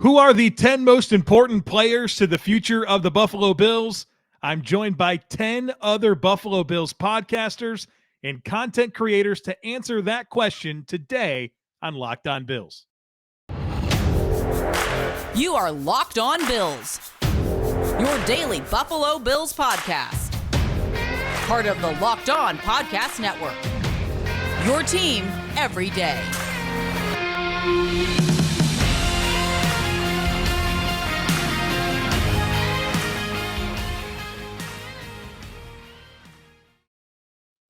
Who are the 10 most important players to the future of the Buffalo Bills? I'm joined by 10 other Buffalo Bills podcasters and content creators to answer that question today on Locked On Bills. You are Locked On Bills, your daily Buffalo Bills podcast. Part of the Locked On Podcast Network, your team every day.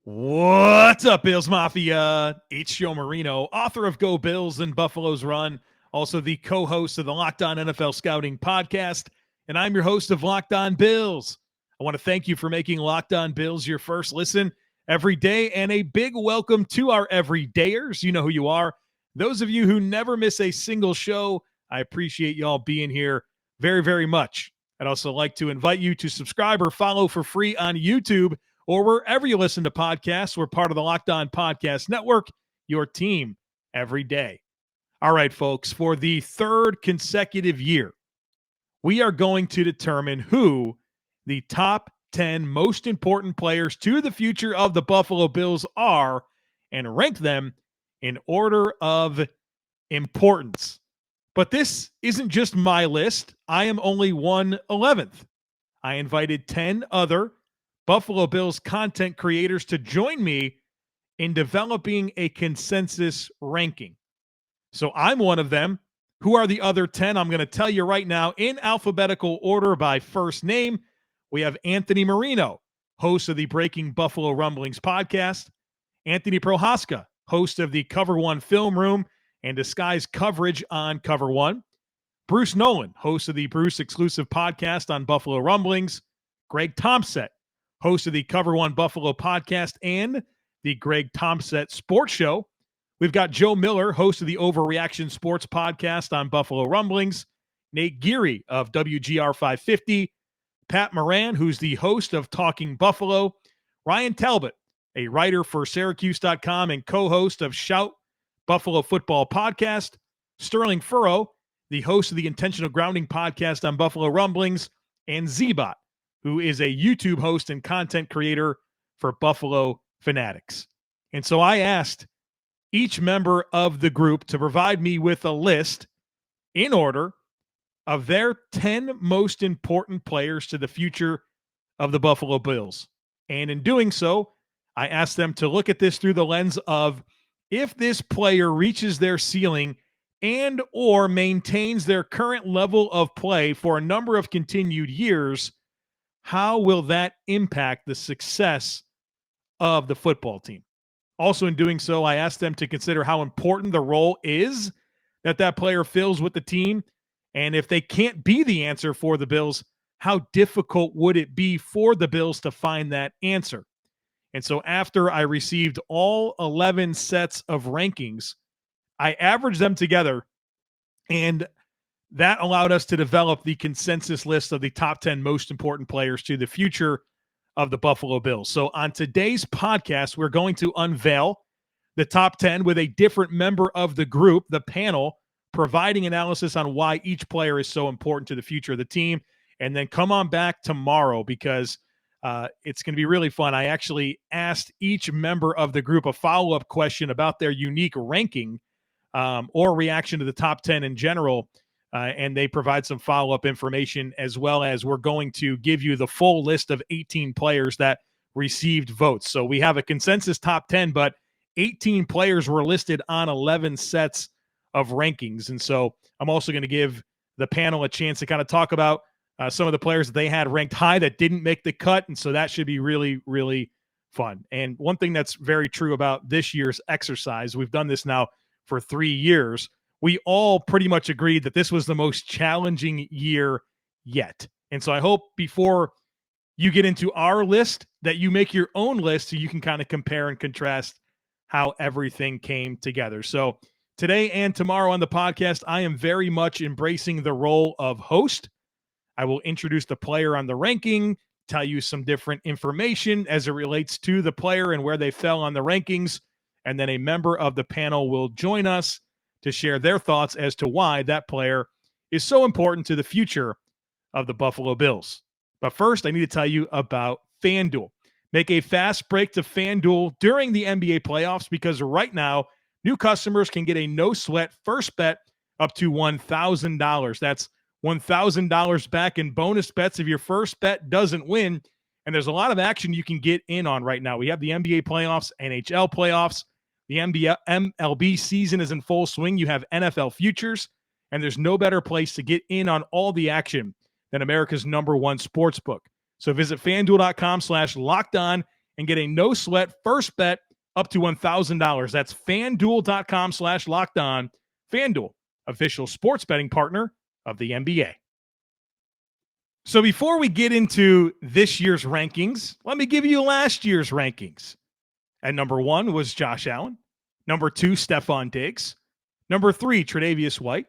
What's up, Bills Mafia? It's Joe Marino, author of Go Bills and Buffalo's Run, also the co-host of the Locked On NFL Scouting podcast, and I'm your host of Locked On Bills. I want to thank you for making Locked On Bills your first listen every day, and a big welcome to our everydayers. You know who you are. Those of you who never miss a single show, I appreciate y'all being here very, very much. I'd also like to invite you to subscribe or follow for free on YouTube or wherever you listen to podcasts. We're part of the Locked On Podcast Network, your team every day. All right, folks, for the third consecutive year, we are going to determine who the top 10 most important players to the future of the Buffalo Bills are and rank them in order of importance. But this isn't just my list. I am only 1/11th. I invited 10 other Buffalo Bills content creators to join me in developing a consensus ranking. So I'm one of them. Who are the other 10? I'm going to tell you right now in alphabetical order by first name. We have Anthony Marino, host of the Breaking Buffalo Rumblings podcast. Anthony Prohaska, host of the Cover One Film Room and Disguise coverage on Cover One. Bruce Nolan, host of the Bruce exclusive podcast on Buffalo Rumblings. Greg Thompson, host of the Cover One Buffalo podcast and the Greg Thompson Sports Show. We've got Joe Miller, host of the Overreaction Sports podcast on Buffalo Rumblings. Nate Geary of WGR 550. Pat Moran, who's the host of Talking Buffalo. Ryan Talbot, a writer for Syracuse.com and co-host of Shout Buffalo Football podcast. Sterling Furrow, the host of the Intentional Grounding podcast on Buffalo Rumblings. And Zbot, who is a YouTube host and content creator for Buffalo Fanatics. And so I asked each member of the group to provide me with a list in order of their 10 most important players to the future of the Buffalo Bills. And in doing so, I asked them to look at this through the lens of if this player reaches their ceiling and or maintains their current level of play for a number of continued years, how will that impact the success of the football team? Also, in doing so, I asked them to consider how important the role is that that player fills with the team. And if they can't be the answer for the Bills, how difficult would it be for the Bills to find that answer? And so after I received all 11 sets of rankings, I averaged them together, and that allowed us to develop the consensus list of the top 10 most important players to the future of the Buffalo Bills. So on today's podcast, we're going to unveil the top 10 with a different member of the group, the panel, providing analysis on why each player is so important to the future of the team. And then come on back tomorrow because it's going to be really fun. I actually asked each member of the group a follow-up question about their unique ranking or reaction to the top 10 in general. And they provide some follow-up information, as well as we're going to give you the full list of 18 players that received votes. So we have a consensus top 10, but 18 players were listed on 11 sets of rankings. And so I'm also going to give the panel a chance to kind of talk about some of the players that they had ranked high that didn't make the cut. And so that should be really, really fun. And one thing that's very true about this year's exercise, we've done this now for 3 years. We all pretty much agreed that this was the most challenging year yet. And so I hope before you get into our list that you make your own list so you can kind of compare and contrast how everything came together. So today and tomorrow on the podcast, I am very much embracing the role of host. I will introduce the player on the ranking, tell you some different information as it relates to the player and where they fell on the rankings. And then a member of the panel will join us to share their thoughts as to why that player is so important to the future of the Buffalo Bills. But first, I need to tell you about FanDuel. Make a fast break to FanDuel during the NBA playoffs because right now, new customers can get a no-sweat first bet up to $1,000. That's $1,000 back in bonus bets if your first bet doesn't win. And there's a lot of action you can get in on right now. We have the NBA playoffs, NHL playoffs. The MLB season is in full swing. You have NFL futures, and there's no better place to get in on all the action than America's #1 sports book. So visit FanDuel.com/lockedon and get a no-sweat first bet up to $1,000. That's FanDuel.com/lockedon. FanDuel, official sports betting partner of the NBA. So before we get into this year's rankings, let me give you last year's rankings. At number 1 was Josh Allen. Number 2, Stefon Diggs. Number 3, Tre'Davious White.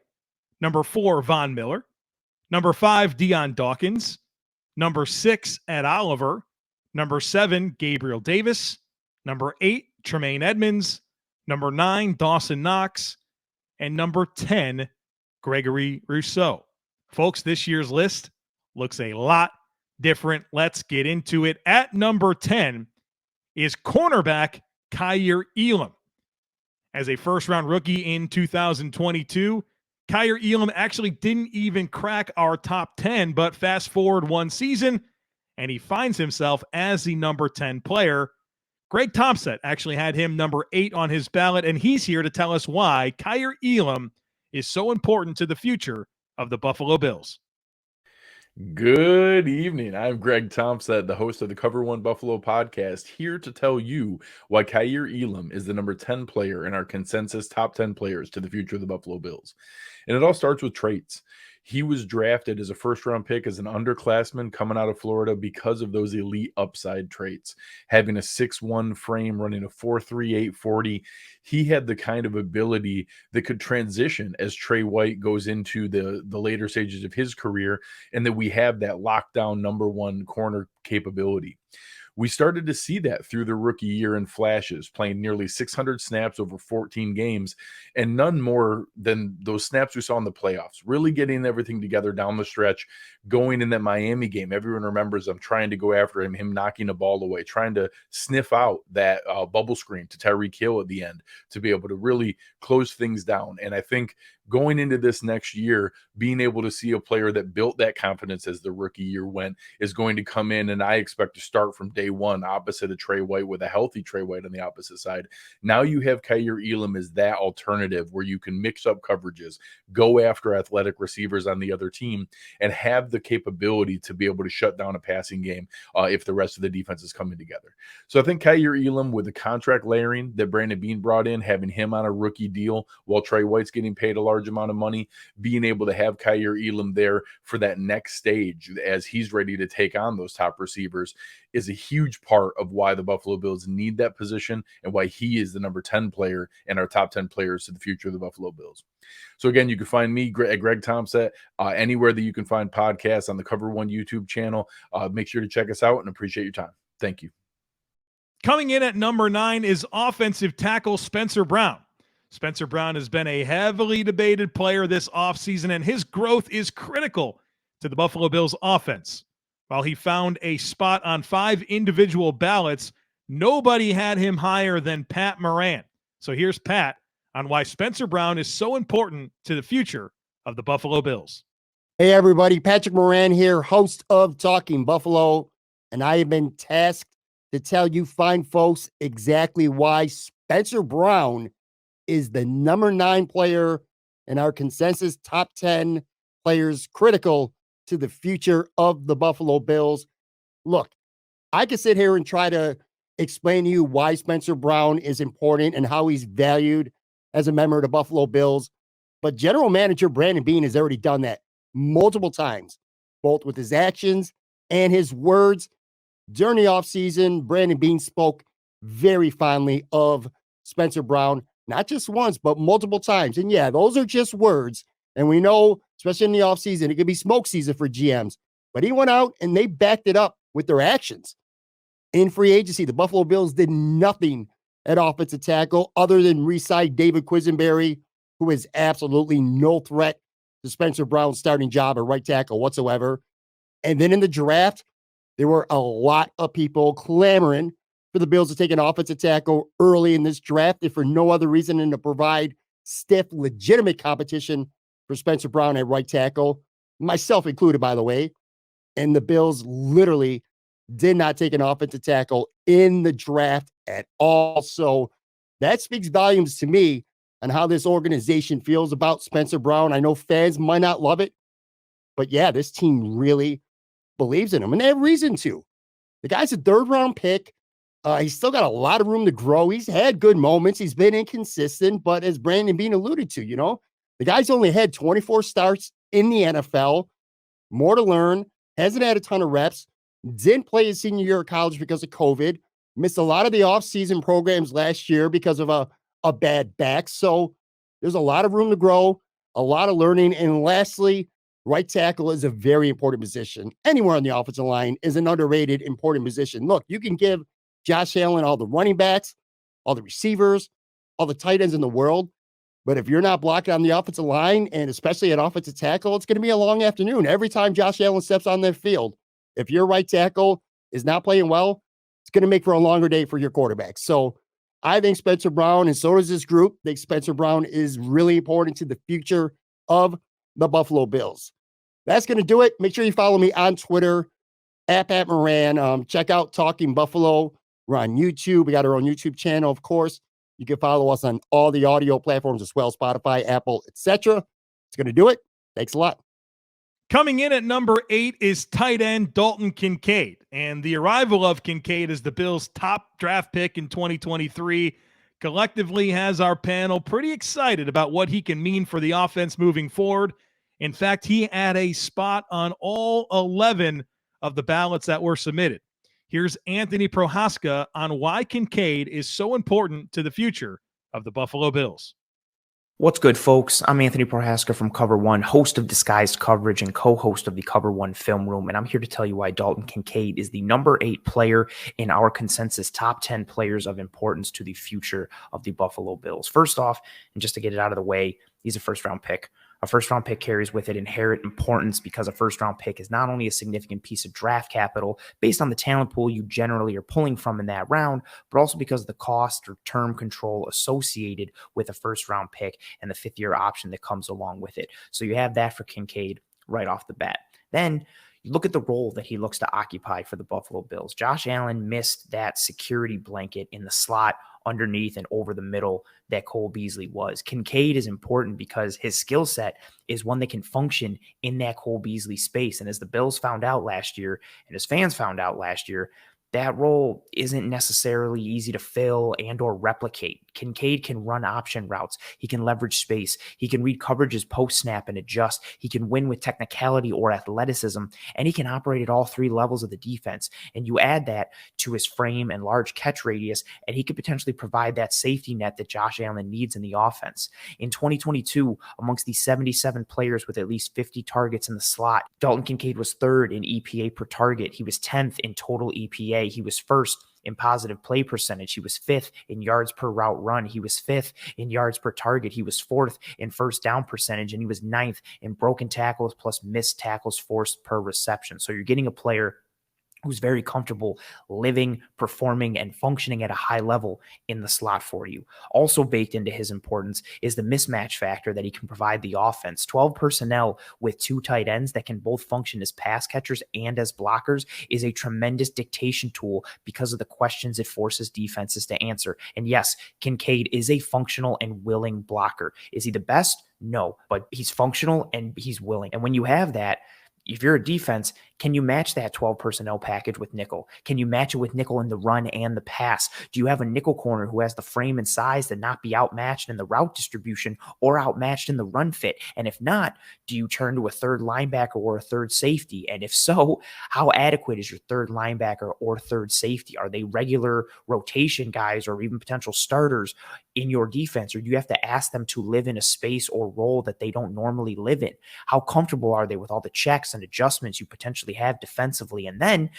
Number 4, Von Miller. Number 5, Dion Dawkins. Number 6, Ed Oliver. Number 7, Gabriel Davis. Number 8, Tremaine Edmonds. Number 9, Dawson Knox. And number 10, Gregory Rousseau. Folks, this year's list looks a lot different. Let's get into it. At number 10 is cornerback Kaiir Elam. As a first-round rookie in 2022, Kaiir Elam actually didn't even crack our top 10, but fast forward one season, and he finds himself as the number 10 player. Greg Thompson actually had him number 8 on his ballot, and he's here to tell us why Kaiir Elam is so important to the future of the Buffalo Bills. Good evening. I'm Greg Thompson, the host of the Cover One Buffalo podcast, here to tell you why Kaiir Elam is the number 10 player in our consensus top 10 players to the future of the Buffalo Bills. And it all starts with traits. He was drafted as a first-round pick as an underclassman coming out of Florida because of those elite upside traits. Having a 6'1 frame, running a 4.3 840, he had the kind of ability that could transition as Trey White goes into the later stages of his career, and that we have that lockdown #1 corner capability. We started to see that through the rookie year in flashes, playing nearly 600 snaps over 14 games, and none more than those snaps we saw in the playoffs, really getting everything together down the stretch, going in that Miami game. Everyone remembers him trying to go after him knocking a ball away, trying to sniff out that bubble screen to Tyreek Hill at the end to be able to really close things down. And I think going into this next year, being able to see a player that built that confidence as the rookie year went is going to come in, and I expect to start from day one opposite of Trey White, with a healthy Trey White on the opposite side. Now you have Kaiir Elam as that alternative where you can mix up coverages, go after athletic receivers on the other team, and have the capability to be able to shut down a passing game if the rest of the defense is coming together. So I think Kaiir Elam, with the contract layering that Brandon Beane brought in, having him on a rookie deal while Trey White's getting paid a large amount of money, being able to have Kaiir Elam there for that next stage as he's ready to take on those top receivers is a huge part of why the Buffalo Bills need that position and why he is the number 10 player in our top 10 players to the future of the Buffalo Bills. So again, you can find me at Greg Thompson anywhere that you can find podcasts on the Cover One YouTube channel. Make sure to check us out and appreciate your time. Thank you. Coming in at number 9 is offensive tackle Spencer Brown. Spencer Brown has been a heavily debated player this offseason, and his growth is critical to the Buffalo Bills offense. While he found a spot on 5 individual ballots, nobody had him higher than Pat Moran. So here's Pat on why Spencer Brown is so important to the future of the Buffalo Bills. Hey, everybody. Patrick Moran here, host of Talking Buffalo, and I have been tasked to tell you fine folks exactly why Spencer Brown is the number 9 player in our consensus top 10 players critical to the future of the Buffalo Bills. Look, I could sit here and try to explain to you why Spencer Brown is important and how he's valued as a member of the Buffalo Bills, but general manager Brandon Beane has already done that multiple times, both with his actions and his words. During the offseason, Brandon Beane spoke very fondly of Spencer Brown, not just once, but multiple times. And yeah, those are just words. And we know, especially in the offseason, it could be smoke season for GMs. But he went out and they backed it up with their actions. In free agency, the Buffalo Bills did nothing at offensive tackle other than re-sign David Quisenberry, who is absolutely no threat to Spencer Brown's starting job at right tackle whatsoever. And then in the draft, there were a lot of people clamoring for the Bills to take an offensive tackle early in this draft, if for no other reason than to provide stiff, legitimate competition for Spencer Brown at right tackle, myself included, by the way. And the Bills literally did not take an offensive tackle in the draft at all. So that speaks volumes to me on how this organization feels about Spencer Brown. I know fans might not love it, but yeah, this team really believes in him, and they have reason to. The guy's a third-round pick. He's still got a lot of room to grow. He's had good moments. He's been inconsistent, but as Brandon Bean alluded to, the guy's only had 24 starts in the NFL. More to learn. Hasn't had a ton of reps. Didn't play his senior year of college because of COVID. Missed a lot of the offseason programs last year because of a bad back. So there's a lot of room to grow, a lot of learning. And lastly, right tackle is a very important position. Anywhere on the offensive line is an underrated, important position. Look, you can give Josh Allen all the running backs, all the receivers, all the tight ends in the world. But if you're not blocking on the offensive line, and especially at offensive tackle, it's going to be a long afternoon. Every time Josh Allen steps on that field, if your right tackle is not playing well, it's going to make for a longer day for your quarterback. So I think Spencer Brown, and so does this group, think Spencer Brown is really important to the future of the Buffalo Bills. That's going to do it. Make sure you follow me on Twitter, at Pat Moran. Check out Talking Buffalo. We're on YouTube. We got our own YouTube channel, of course. You can follow us on all the audio platforms as well, Spotify, Apple, etc. It's going to do it. Thanks a lot. Coming in at number 8 is tight end Dalton Kincaid. And the arrival of Kincaid as the Bills' top draft pick in 2023 collectively has our panel pretty excited about what he can mean for the offense moving forward. In fact, he had a spot on all 11 of the ballots that were submitted. Here's Anthony Prohaska on why Kincaid is so important to the future of the Buffalo Bills. What's good, folks? I'm Anthony Prohaska from Cover One, host of Disguised Coverage and co-host of the Cover One Film Room, and I'm here to tell you why Dalton Kincaid is the number 8 player in our consensus top 10 players of importance to the future of the Buffalo Bills. First off, and just to get it out of the way, he's a first-round pick. A first-round pick carries with it inherent importance because a first-round pick is not only a significant piece of draft capital based on the talent pool you generally are pulling from in that round, but also because of the cost or term control associated with a first-round pick and the fifth-year option that comes along with it. So you have that for Kincaid right off the bat. Then you look at the role that he looks to occupy for the Buffalo Bills. Josh Allen missed that security blanket in the slot underneath and over the middle that Cole Beasley was. Kincaid is important because his skill set is one that can function in that Cole Beasley space. And as the Bills found out last year, and as fans found out last year, that role isn't necessarily easy to fill and or replicate. Kincaid can run option routes. He can leverage space. He can read coverages post-snap and adjust. He can win with technicality or athleticism, and he can operate at all 3 levels of the defense. And you add that to his frame and large catch radius, and he could potentially provide that safety net that Josh Allen needs in the offense. In 2022, amongst the 77 players with at least 50 targets in the slot, Dalton Kincaid was 3rd in EPA per target. He was 10th in total EPA. He was 1st in positive play percentage. He was 5th in yards per route run. He was 5th in yards per target. He was 4th in first down percentage, and he was 9th in broken tackles plus missed tackles forced per reception. So you're getting a player who's very comfortable living, performing, and functioning at a high level in the slot for you. Also baked into his importance is the mismatch factor that he can provide the offense. 12 personnel with 2 tight ends that can both function as pass catchers and as blockers is a tremendous dictation tool because of the questions it forces defenses to answer. And yes, Kincaid is a functional and willing blocker. Is he the best? No, but he's functional and he's willing. And when you have that, if you're a defense, can you match that 12 personnel package with nickel? Can you match it with nickel in the run and the pass? Do you have a nickel corner who has the frame and size to not be outmatched in the route distribution or outmatched in the run fit? And if not, do you turn to a 3rd linebacker or a 3rd safety? And if so, how adequate is your 3rd linebacker or 3rd safety? Are they regular rotation guys or even potential starters in your defense? Or do you have to ask them to live in a space or role that they don't normally live in? How comfortable are they with all the checks and adjustments you potentially have defensively? And then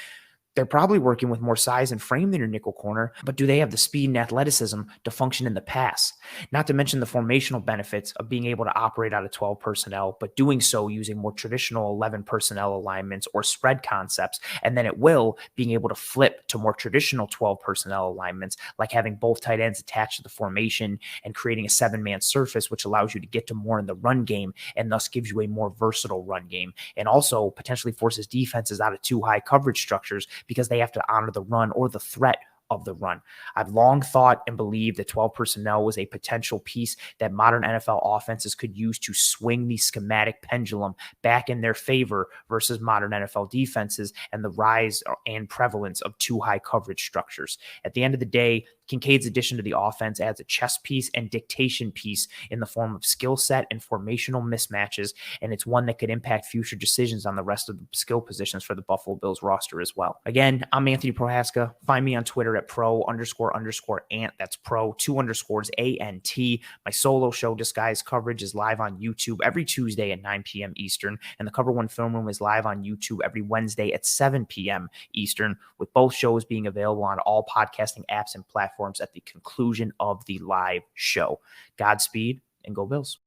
They're probably working with more size and frame than your nickel corner, but do they have the speed and athleticism to function in the pass? Not to mention the formational benefits of being able to operate out of 12 personnel, but doing so using more traditional 11 personnel alignments or spread concepts, and then at will being able to flip to more traditional 12 personnel alignments, like having both tight ends attached to the formation and creating a 7-man surface, which allows you to get to more in the run game and thus gives you a more versatile run game, and also potentially forces defenses out of too high coverage structures because they have to honor the run or the threat of the run. I've long thought and believed that 12 personnel was a potential piece that modern NFL offenses could use to swing the schematic pendulum back in their favor versus modern NFL defenses and the rise and prevalence of too high coverage structures. At the end of the day, Kincaid's addition to the offense adds a chess piece and dictation piece in the form of skill set and formational mismatches, and it's one that could impact future decisions on the rest of the skill positions for the Buffalo Bills roster as well. Again, I'm Anthony Prohaska. Find me on Twitter at pro__ant. That's pro 2_ ANT. My solo show, Disguised Coverage, is live on YouTube every Tuesday at 9 p.m. Eastern, and the Cover One Film Room is live on YouTube every Wednesday at 7 p.m. Eastern, with both shows being available on all podcasting apps and platforms at the conclusion of the live show. Godspeed and go Bills.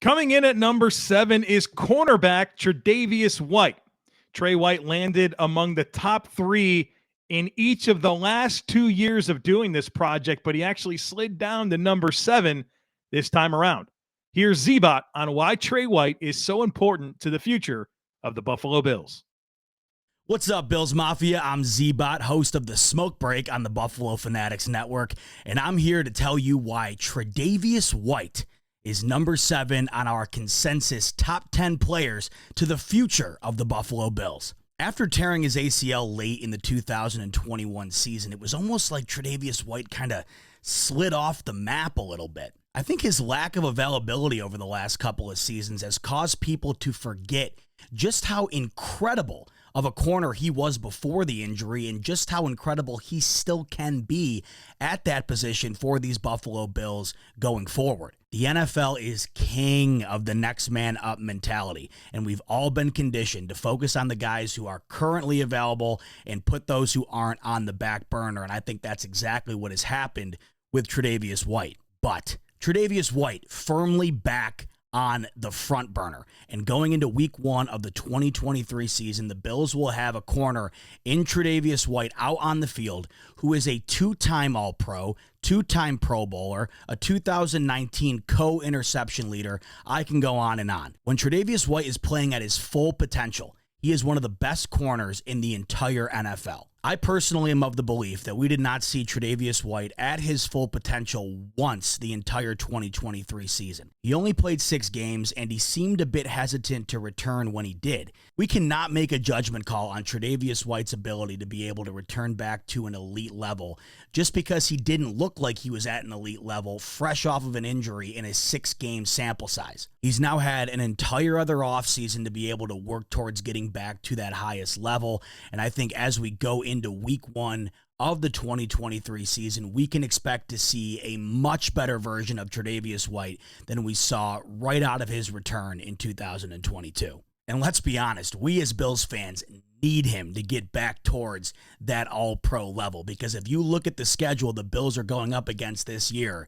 Coming in at number 7 is cornerback Tre'Davious White. Trey White landed among the top 3 in each of the last 2 years of doing this project, but he actually slid down to number 7 this time around. Here's Z-Bot on why Trey White is so important to the future of the Buffalo Bills. What's up, Bills Mafia? I'm Z-Bot, host of The Smoke Break on the Buffalo Fanatics Network, and I'm here to tell you why Tre'Davious White is number 7 on our consensus top 10 players to the future of the Buffalo Bills. After tearing his ACL late in the 2021 season, it was almost like Tre'Davious White kind of slid off the map a little bit. I think his lack of availability over the last couple of seasons has caused people to forget just how incredible of a corner he was before the injury and just how incredible he still can be at that position for these Buffalo Bills going forward. The NFL is king of the next man up mentality, and we've all been conditioned to focus on the guys who are currently available and put those who aren't on the back burner, and I think that's exactly what has happened with Tre'Davious White. But Tre'Davious White firmly back on the front burner. And going into week 1 of the 2023 season, the Bills will have a corner in Tre'Davious White out on the field who is a 2-time All-Pro, 2-time Pro Bowler, a 2019 co-interception leader. I can go on and on. When Tre'Davious White is playing at his full potential, he is one of the best corners in the entire NFL. I personally am of the belief that we did not see Tre'Davious White at his full potential once the entire 2023 season. He only played 6 games, and he seemed a bit hesitant to return when he did. We cannot make a judgment call on Tre'Davious White's ability to be able to return back to an elite level just because he didn't look like he was at an elite level fresh off of an injury in a 6-game sample size. He's now had an entire other offseason to be able to work towards getting back to that highest level, and I think as we go into week 1 of the 2023 season, we can expect to see a much better version of Tre'Davious White than we saw right out of his return in 2022. And let's be honest, we as Bills fans need him to get back towards that all-pro level, because if you look at the schedule the Bills are going up against this year,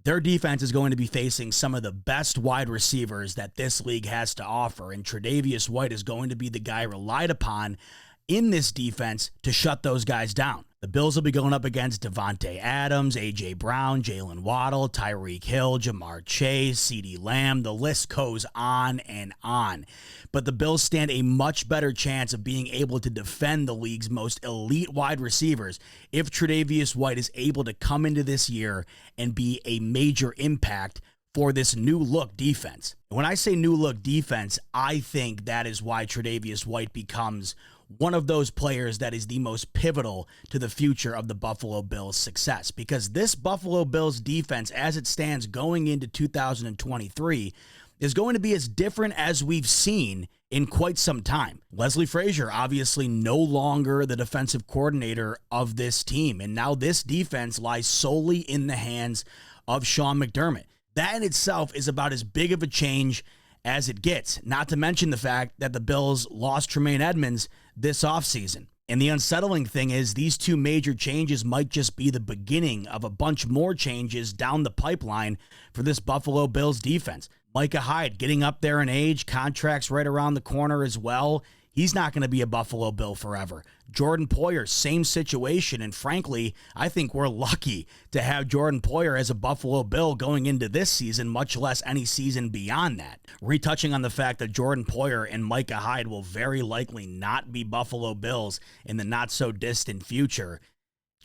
their defense is going to be facing some of the best wide receivers that this league has to offer, and Tre'Davious White is going to be the guy relied upon in this defense to shut those guys down. The Bills will be going up against Devontae Adams, A.J. Brown, Jalen Waddle, Tyreek Hill, Jamar Chase, CeeDee Lamb. The list goes on and on. But the Bills stand a much better chance of being able to defend the league's most elite wide receivers if Tre'Davious White is able to come into this year and be a major impact for this new look defense. When I say new look defense, I think that is why Tre'Davious White becomes one of those players that is the most pivotal to the future of the Buffalo Bills' success, because this Buffalo Bills defense, as it stands going into 2023, is going to be as different as we've seen in quite some time. Leslie Frazier, obviously no longer the defensive coordinator of this team, and now this defense lies solely in the hands of Sean McDermott. That in itself is about as big of a change as it gets, not to mention the fact that the Bills lost Tremaine Edmonds this offseason. And the unsettling thing is these two major changes might just be the beginning of a bunch more changes down the pipeline for this Buffalo Bills defense. Micah Hyde getting up there in age, contracts right around the corner as well. He's not going to be a Buffalo Bill forever. Jordan Poyer, same situation. And frankly, I think we're lucky to have Jordan Poyer as a Buffalo Bill going into this season, much less any season beyond that. Retouching on the fact that Jordan Poyer and Micah Hyde will very likely not be Buffalo Bills in the not so distant future.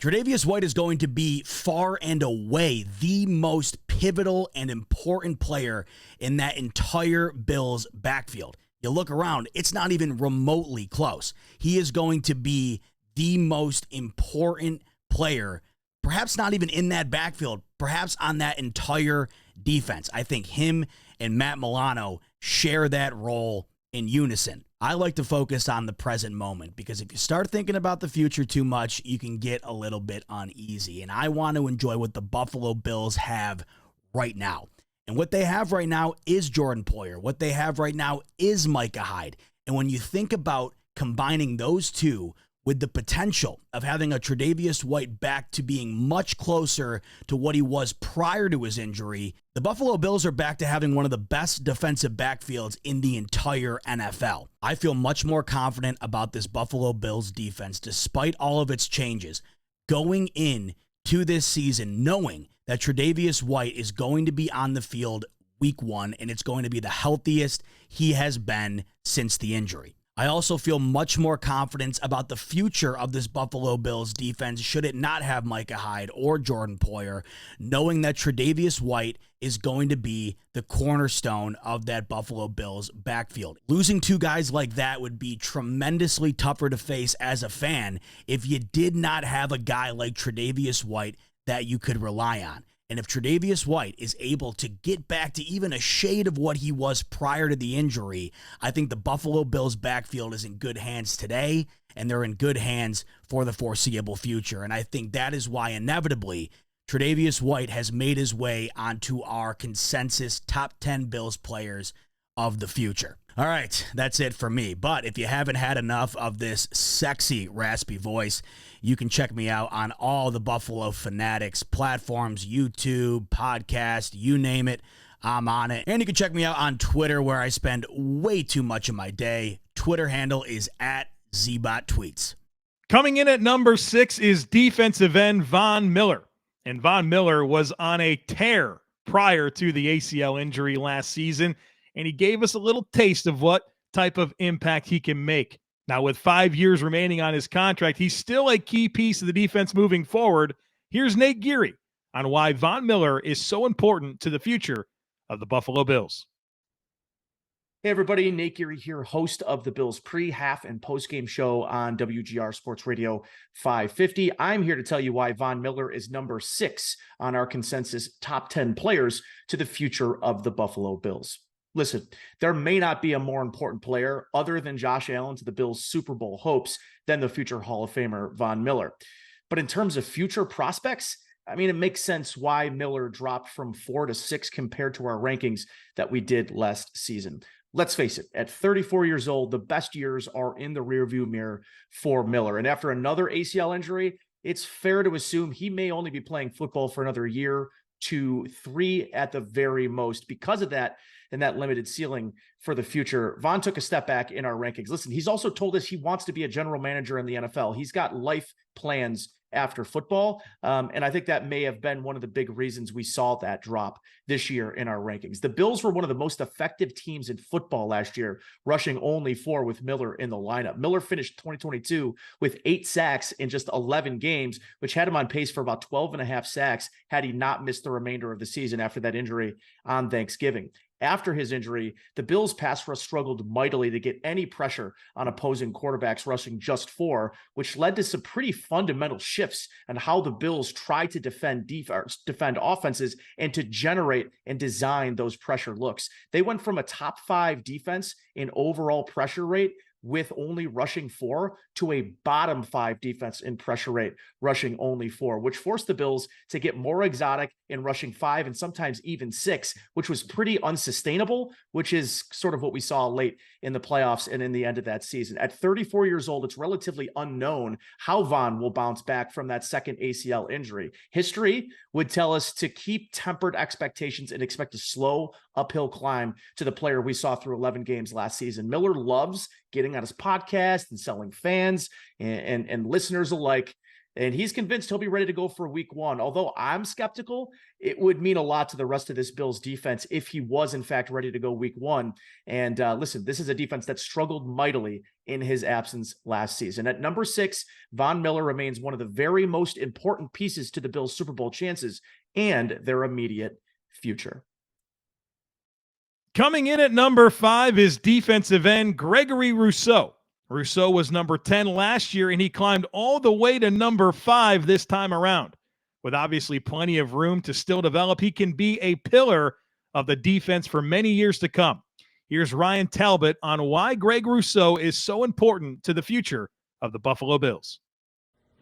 Tre'Davious White is going to be far and away the most pivotal and important player in that entire Bills backfield. You look around, it's not even remotely close. He is going to be the most important player, perhaps not even in that backfield, perhaps on that entire defense. I think him and Matt Milano share that role in unison. I like to focus on the present moment because if you start thinking about the future too much, you can get a little bit uneasy. And I want to enjoy what the Buffalo Bills have right now. And what they have right now is Jordan Poyer. What they have right now is Micah Hyde. And when you think about combining those two with the potential of having a Tre'Davious White back to being much closer to what he was prior to his injury, the Buffalo Bills are back to having one of the best defensive backfields in the entire NFL. I feel much more confident about this Buffalo Bills defense despite all of its changes going into this season, knowing that Tre'Davious White is going to be on the field week 1, and it's going to be the healthiest he has been since the injury. I also feel much more confidence about the future of this Buffalo Bills defense should it not have Micah Hyde or Jordan Poyer, knowing that Tre'Davious White is going to be the cornerstone of that Buffalo Bills backfield. Losing two guys like that would be tremendously tougher to face as a fan if you did not have a guy like Tre'Davious White that you could rely on. And if Tre'Davious White is able to get back to even a shade of what he was prior to the injury, I think the Buffalo Bills backfield is in good hands today, and they're in good hands for the foreseeable future. And I think that is why inevitably Tre'Davious White has made his way onto our consensus top 10 Bills players of the future. All right, that's it for me. But if you haven't had enough of this sexy, raspy voice, you can check me out on all the Buffalo Fanatics platforms, YouTube, podcast, you name it, I'm on it. And you can check me out on Twitter, where I spend way too much of my day. Twitter handle is @ZBotTweets. Coming in at number 6 is defensive end Von Miller. And Von Miller was on a tear prior to the ACL injury last season, and he gave us a little taste of what type of impact he can make. Now, with 5 years remaining on his contract, he's still a key piece of the defense moving forward. Here's Nate Geary on why Von Miller is so important to the future of the Buffalo Bills. Hey everybody, Nate Geary here, host of the Bills pre, half, and post-game show on WGR Sports Radio 550. I'm here to tell you why Von Miller is number 6 on our consensus top 10 players to the future of the Buffalo Bills. Listen, there may not be a more important player other than Josh Allen to the Bills' Super Bowl hopes than the future Hall of Famer Von Miller. But in terms of future prospects, I mean, it makes sense why Miller dropped from 4 to 6 compared to our rankings that we did last season. Let's face it, at 34 years old, the best years are in the rearview mirror for Miller. And after another ACL injury, it's fair to assume he may only be playing football for another year to 3 at the very most. Because of that and that limited ceiling for the future, Von took a step back in our rankings. Listen, he's also told us he wants to be a general manager in the NFL. He's got life plans after football. And I think that may have been one of the big reasons we saw that drop this year in our rankings. The Bills were one of the most effective teams in football last year, rushing only 4 with Miller in the lineup. Miller finished 2022 with 8 sacks in just 11 games, which had him on pace for about 12.5 sacks had he not missed the remainder of the season after that injury on Thanksgiving. After his injury, the Bills' pass rush struggled mightily to get any pressure on opposing quarterbacks, rushing just 4, which led to some pretty fundamental shifts on how the Bills try to defend offenses and to generate and design those pressure looks. They went from a top 5 defense in overall pressure rate with only rushing 4 to a bottom 5 defense in pressure rate, rushing only 4, which forced the Bills to get more exotic in rushing 5 and sometimes even 6, which was pretty unsustainable, which is sort of what we saw late in the playoffs and in the end of that season. At 34 years old, it's relatively unknown how Von will bounce back from that second ACL injury. History would tell us to keep tempered expectations and expect a slow uphill climb to the player we saw through 11 games last season. Miller loves getting on his podcast and selling fans and listeners alike. And he's convinced he'll be ready to go for week 1. Although I'm skeptical, it would mean a lot to the rest of this Bills defense if he was in fact ready to go week 1. And listen, this is a defense that struggled mightily in his absence last season. At number 6, Von Miller remains one of the very most important pieces to the Bills' Super Bowl chances and their immediate future. Coming in at number 5 is defensive end Gregory Rousseau. Rousseau was number 10 last year, and he climbed all the way to number 5 this time around. With obviously plenty of room to still develop, he can be a pillar of the defense for many years to come. Here's Ryan Talbot on why Greg Rousseau is so important to the future of the Buffalo Bills.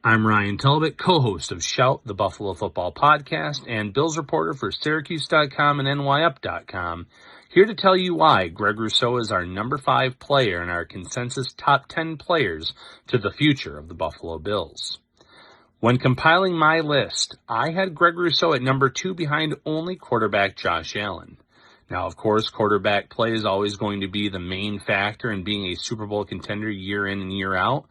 I'm Ryan Talbot, co-host of Shout, the Buffalo Football Podcast, and Bills reporter for Syracuse.com and NYUp.com, here to tell you why Greg Rousseau is our number 5 player in our consensus top 10 players to the future of the Buffalo Bills. When compiling my list, I had Greg Rousseau at number 2 behind only quarterback Josh Allen. Now, of course, quarterback play is always going to be the main factor in being a Super Bowl contender year in and year out,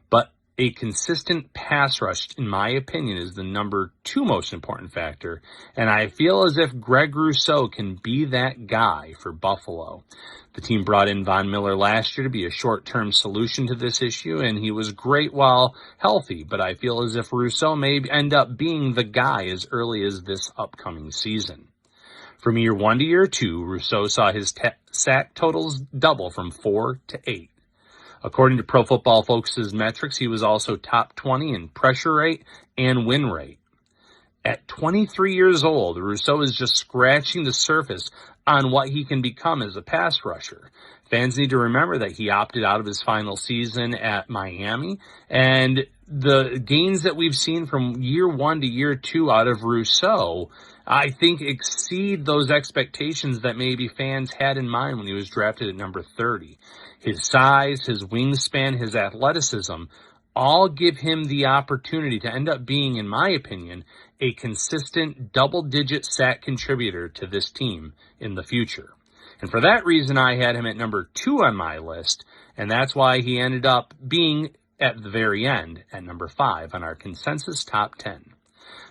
but a consistent pass rush, in my opinion, is the number 2 most important factor, and I feel as if Greg Rousseau can be that guy for Buffalo. The team brought in Von Miller last year to be a short-term solution to this issue, and he was great while healthy, but I feel as if Rousseau may end up being the guy as early as this upcoming season. From year 1 to year 2, Rousseau saw his sack totals double from 4 to 8. According to Pro Football Focus's metrics, he was also top 20 in pressure rate and win rate. At 23 years old, Rousseau is just scratching the surface on what he can become as a pass rusher. Fans need to remember that he opted out of his final season at Miami, and the gains that we've seen from year 1 to year 2 out of Rousseau, I think, exceed those expectations that maybe fans had in mind when he was drafted at number 30. His size, his wingspan, his athleticism all give him the opportunity to end up being, in my opinion, a consistent double-digit sack contributor to this team in the future. And for that reason, I had him at number 2 on my list, and that's why he ended up being at the very end at number 5 on our consensus top 10.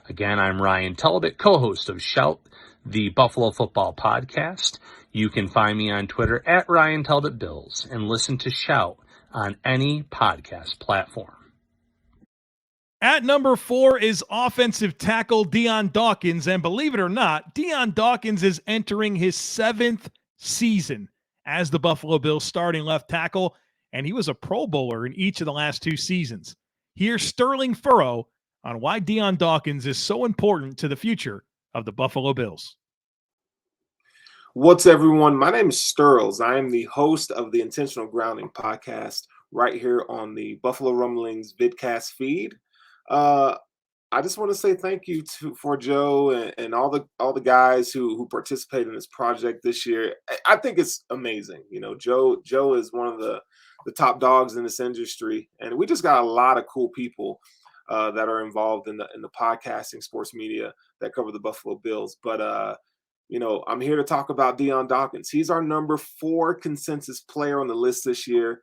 Again, I'm Ryan Talbot, co-host of Shout, the Buffalo Football Podcast. You can find me on Twitter at Ryan Talbot Bills and listen to Shout on any podcast platform. At number 4 is offensive tackle Dion Dawkins, and believe it or not, Dion Dawkins is entering his 7th season as the Buffalo Bills starting left tackle, and he was a Pro Bowler in each of the last 2 seasons. Here's Sterling Furrow on why Dion Dawkins is so important to the future of the Buffalo Bills. What's everyone? My name is Sterls. I am the host of the Intentional Grounding podcast right here on the Buffalo Rumblings vidcast feed. I just want to say thank you for Joe and all the guys who participated in this project this year. I think it's amazing. You know, Joe is one of the top dogs in this industry, and we just got a lot of cool people that are involved in the podcasting sports media that cover the Buffalo Bills. But you know, I'm here to talk about Dion Dawkins. He's our number 4 consensus player on the list this year.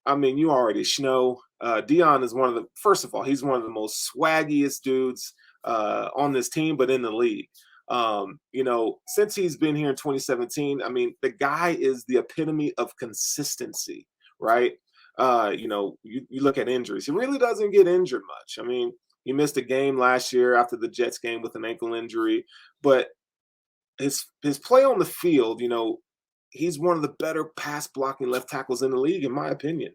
I mean, you already know. Dion is first of all, he's one of the most swaggiest dudes on this team, but in the league. You know, since he's been here in 2017, I mean, the guy is the epitome of consistency, right? You know, you look at injuries. He really doesn't get injured much. I mean, he missed a game last year after the Jets game with an ankle injury, but his play on the field, you know, he's one of the better pass blocking left tackles in the league, in my opinion.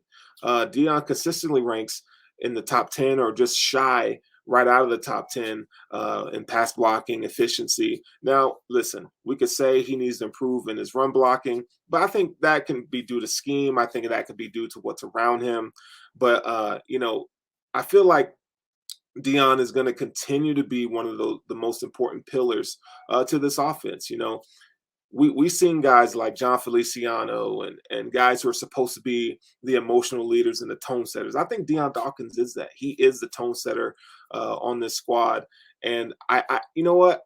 Dion consistently ranks in the top 10 or just shy right out of the top 10 in pass blocking efficiency. Now, listen, we could say he needs to improve in his run blocking, but I think that can be due to scheme. I think that could be due to what's around him. But, I feel like Dion is going to continue to be one of the most important pillars to this offense. We've seen guys like John Feliciano and guys who are supposed to be the emotional leaders and the tone setters. I think Dion Dawkins is that. He is the tone setter on this squad. And I you know what?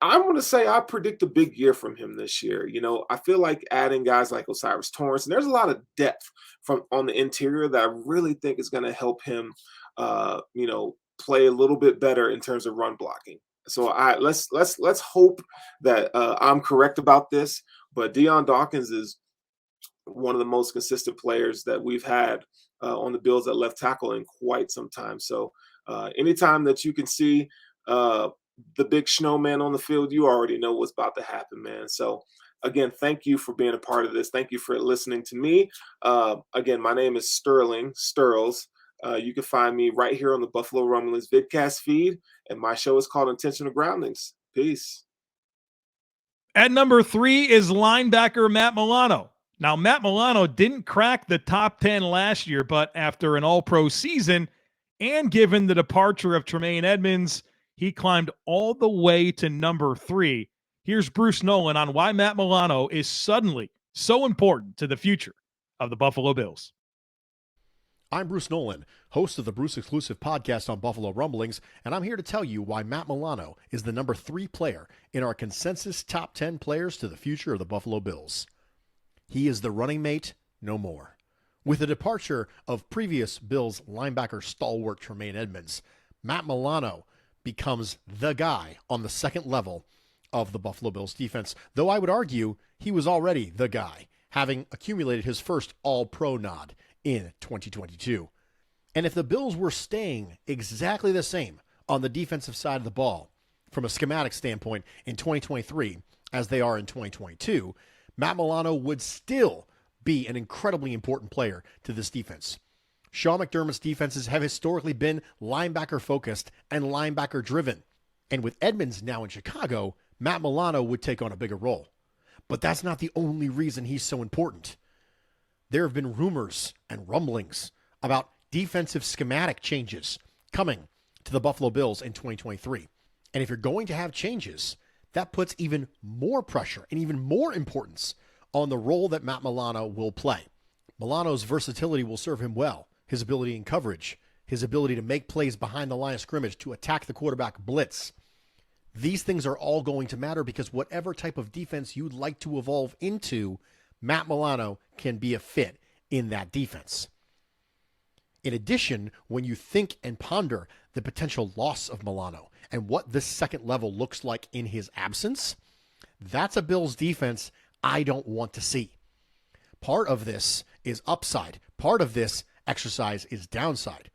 I'm going to say I predict a big year from him this year. I feel like adding guys like O'Cyrus Torrence, and there's a lot of depth from on the interior that I really think is going to help him, play a little bit better in terms of run blocking. So let's hope that I'm correct about this. But Dion Dawkins is one of the most consistent players that we've had on the Bills at left tackle in quite some time. So anytime that you can see the big snowman on the field, you already know what's about to happen, man. So again, thank you for being a part of this. Thank you for listening to me. Again, my name is Sterling Sturls. You can find me right here on the Buffalo Rumblings vidcast feed, and my show is called Intentional Groundings. Peace. At number 3 is linebacker Matt Milano. Now, Matt Milano didn't crack the top 10 last year, but after an all-pro season and given the departure of Tremaine Edmonds, he climbed all the way to number 3. Here's Bruce Nolan on why Matt Milano is suddenly so important to the future of the Buffalo Bills. I'm Bruce Nolan, host of the Bruce exclusive podcast on Buffalo Rumblings, and I'm here to tell you why Matt Milano is the number 3 player in our consensus top 10 players to the future of the Buffalo Bills. He is the running mate no more. With the departure of previous Bills linebacker stalwart Tremaine Edmonds, Matt Milano becomes the guy on the second level of the Buffalo Bills defense, though I would argue he was already the guy, having accumulated his first all-pro nod in 2022. And if the Bills were staying exactly the same on the defensive side of the ball from a schematic standpoint in 2023 as they are in 2022, Matt Milano would still be an incredibly important player to this defense. Sean McDermott's defenses have historically been linebacker-focused and linebacker-driven. And with Edmonds now in Chicago, Matt Milano would take on a bigger role. But that's not the only reason he's so important. There have been rumors and rumblings about defensive schematic changes coming to the Buffalo Bills in 2023. And if you're going to have changes, that puts even more pressure and even more importance on the role that Matt Milano will play. Milano's versatility will serve him well. His ability in coverage, his ability to make plays behind the line of scrimmage, to attack the quarterback blitz. These things are all going to matter because whatever type of defense you'd like to evolve into, Matt Milano can be a fit in that defense. In addition, when you think and ponder the potential loss of Milano and what this second level looks like in his absence, that's a Bills defense I don't want to see. Part of this is upside. Part of this exercise is downside.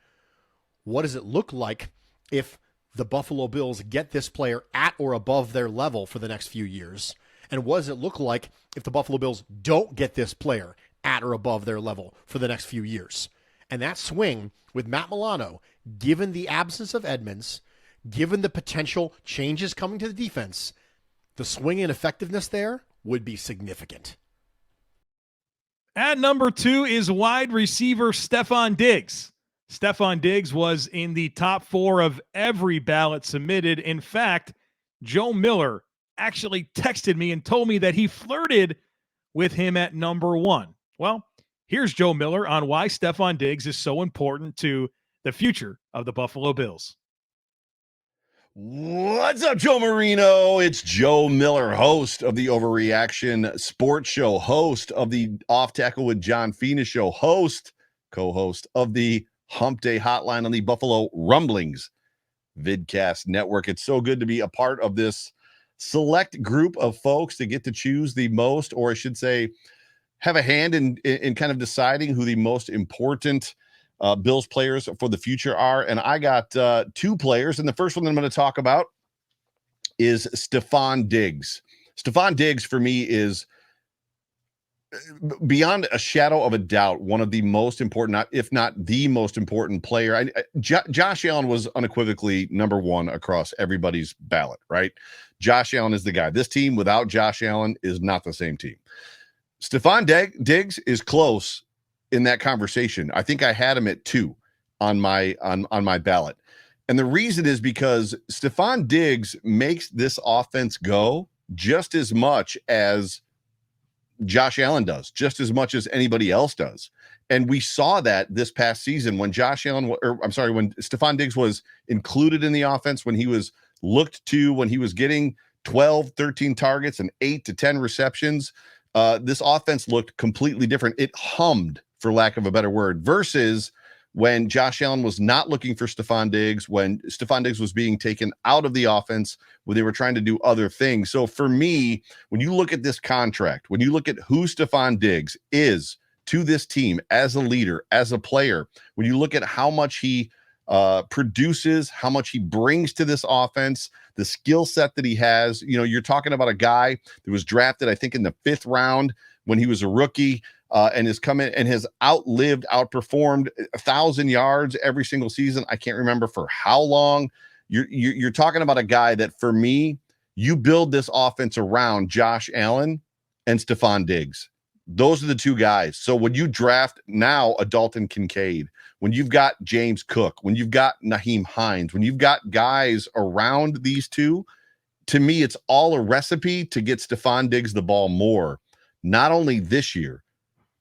What does it look like if the Buffalo Bills get this player at or above their level for the next few years? And what does it look like if the Buffalo Bills don't get this player at or above their level for the next few years? And that swing with Matt Milano, given the absence of Edmonds, given the potential changes coming to the defense, the swing in effectiveness there would be significant. At number 2 is wide receiver Stefon Diggs. Stefon Diggs was in the top 4 of every ballot submitted. In fact, Joe Miller actually texted me and told me that he flirted with him at number 1. Well, here's Joe Miller on why Stefon Diggs is so important to the future of the Buffalo Bills. What's up, Joe Marino? It's Joe Miller, host of the Overreaction Sports Show, host of the Off Tackle with John Fina Show, co-host of the Hump Day Hotline on the Buffalo Rumblings Vidcast Network. It's so good to be a part of this select group of folks that get to choose the most, or I should say, have a hand in kind of deciding who the most important Bills players for the future are. And I got 2 players, and the first one that I'm going to talk about is Stefon Diggs. Stefon Diggs, for me, is beyond a shadow of a doubt, one of the most important, if not the most important player. Josh Allen was unequivocally number one across everybody's ballot, right? Josh Allen is the guy. This team without Josh Allen is not the same team. Stefon Diggs is close in that conversation. I think I had him at 2 on my ballot. And the reason is because Stefon Diggs makes this offense go just as much as Josh Allen does, just as much as anybody else does. And we saw that this past season when when Stefon Diggs was included in the offense, when he was looked to, when he was getting 12, 13 targets and 8 to 10 receptions, this offense looked completely different. It hummed, for lack of a better word, versus when Josh Allen was not looking for Stefon Diggs, when Stefon Diggs was being taken out of the offense, when they were trying to do other things. So for me, when you look at this contract, when you look at who Stefon Diggs is to this team as a leader, as a player, when you look at how much he produces, how much he brings to this offense, the skill set that he has, you're talking about a guy that was drafted, I think, in the 5th round when he was a rookie. And has come in and has outperformed 1,000 yards every single season. I can't remember for how long. You're talking about a guy that, for me, you build this offense around Josh Allen and Stefon Diggs. Those are the two guys. So when you draft now a Dalton Kincaid, when you've got James Cook, when you've got Nyheim Hines, when you've got guys around these two, to me, it's all a recipe to get Stefon Diggs the ball more, not only this year,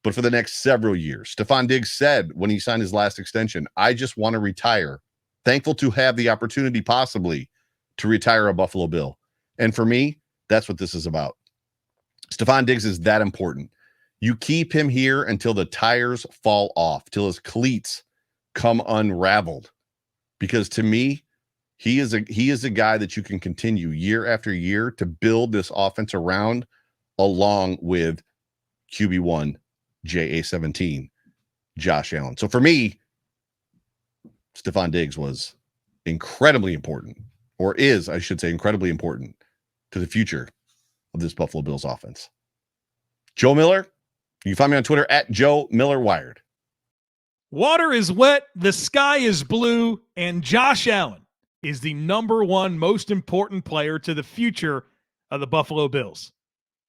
but for the next several years. Stefon Diggs said when he signed his last extension, I just want to retire. Thankful to have the opportunity possibly to retire a Buffalo Bill. And for me, that's what this is about. Stefon Diggs is that important. You keep him here until the tires fall off, till his cleats come unraveled. Because to me, he is a guy that you can continue year after year to build this offense around, along with QB1, JA17, Josh Allen. So for me, Stefon Diggs was incredibly important, or is, I should say, incredibly important to the future of this Buffalo Bills offense. Joe Miller, you can find me on Twitter at Joe Miller Wired. Water is wet, the sky is blue, and Josh Allen is the number one most important player to the future of the Buffalo Bills.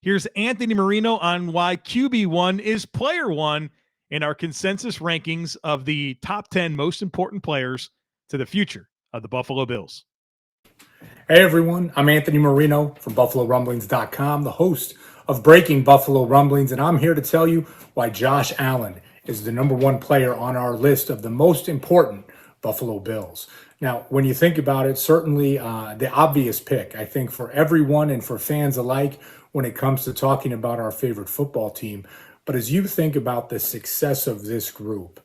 Here's Anthony Marino on why QB1 is player one in our consensus rankings of the top 10 most important players to the future of the Buffalo Bills. Hey everyone, I'm Anthony Marino from BuffaloRumblings.com, the host of Breaking Buffalo Rumblings, and I'm here to tell you why Josh Allen is the number one player on our list of the most important Buffalo Bills. Now, when you think about it, certainly the obvious pick, I think, for everyone and for fans alike when it comes to talking about our favorite football team. But as you think about the success of this group,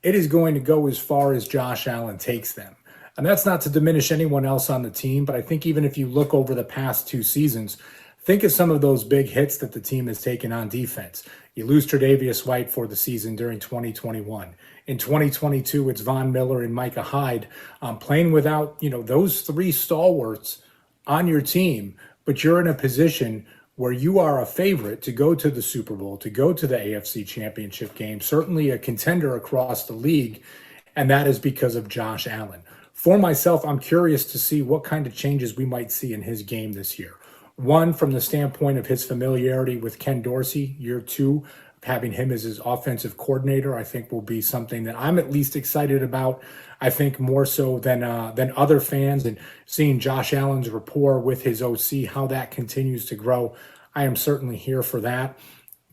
it is going to go as far as Josh Allen takes them. And that's not to diminish anyone else on the team, but I think even if you look over the past 2 seasons, think of some of those big hits that the team has taken on defense. You lose Tre'Davious White for the season during 2021. In 2022, it's Von Miller and Micah Hyde playing without, those 3 stalwarts on your team, but you're in a position where you are a favorite to go to the Super Bowl, to go to the AFC Championship game, certainly a contender across the league, and that is because of Josh Allen. For myself, I'm curious to see what kind of changes we might see in his game this year. One, from the standpoint of his familiarity with Ken Dorsey, year 2, having him as his offensive coordinator, I think will be something that I'm at least excited about. I think more so than other fans, and seeing Josh Allen's rapport with his OC, how that continues to grow. I am certainly here for that.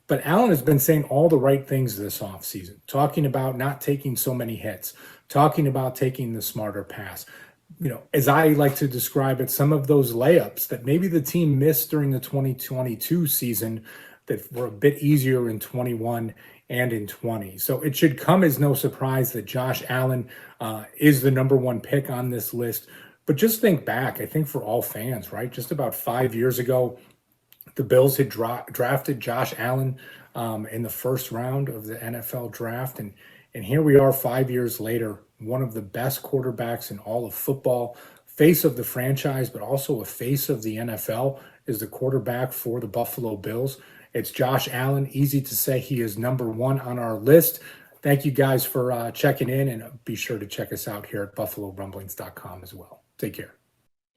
But Allen has been saying all the right things this offseason, talking about not taking so many hits, talking about taking the smarter pass. As I like to describe it, some of those layups that maybe the team missed during the 2022 season that were a bit easier in 21 and in 20. So it should come as no surprise that Josh Allen is the number one pick on this list. But just think back, I think for all fans, right? Just about 5 years ago, the Bills had drafted Josh Allen in the first round of the NFL draft. And here we are 5 years later, one of the best quarterbacks in all of football, face of the franchise, but also a face of the NFL. is the quarterback for the Buffalo Bills. It's Josh Allen. Easy to say he is number one on our list. Thank you guys for checking in, and be sure to check us out here at BuffaloRumblings.com as well. Take care.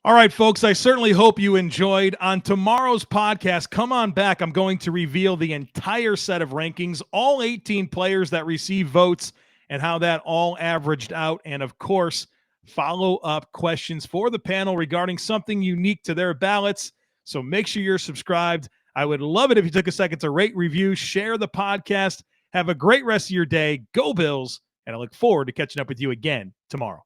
All right, folks, I certainly hope you enjoyed. On tomorrow's podcast, come on back. I'm going to reveal the entire set of rankings, all 18 players that receive votes, and how that all averaged out. And, of course, follow-up questions for the panel regarding something unique to their ballots. So make sure you're subscribed. I would love it if you took a second to rate, review, share the podcast. Have a great rest of your day. Go Bills. And I look forward to catching up with you again tomorrow.